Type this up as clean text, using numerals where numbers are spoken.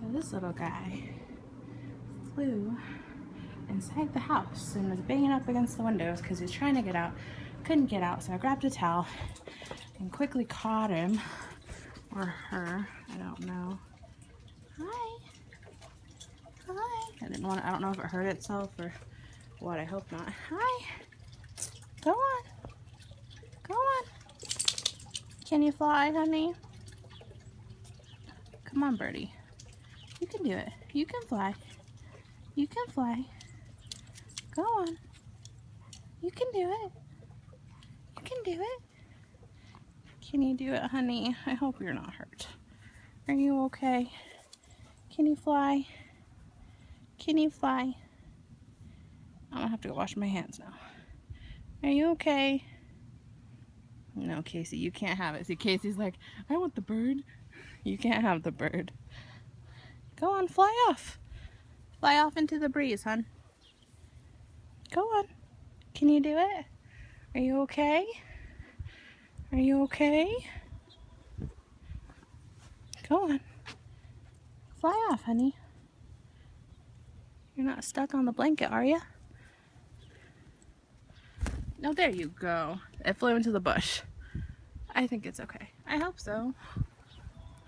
So this little guy flew inside the house and was banging up against the windows because he was trying to get out. Couldn't get out, so I grabbed a towel and quickly caught him, or her, I don't know. Hi. Hi. I don't know if it hurt itself or what, I hope not. Hi. Go on. Go on. Can you fly, honey? Come on, birdie. You can do it. You can fly. You can fly. Go on. You can do it. You can do it. Can you do it, honey? I hope you're not hurt. Are you okay? Can you fly? Can you fly? I'm gonna have to go wash my hands now. Are you okay? No, Kasey, you can't have it. See, Kasey's like, I want the bird. You can't have the bird. Go on, fly off. Fly off into the breeze, hon. Go on. Can you do it? Are you okay? Are you okay? Go on. Fly off, honey. You're not stuck on the blanket, are you? No, there you go. It flew into the bush. I think it's okay. I hope so.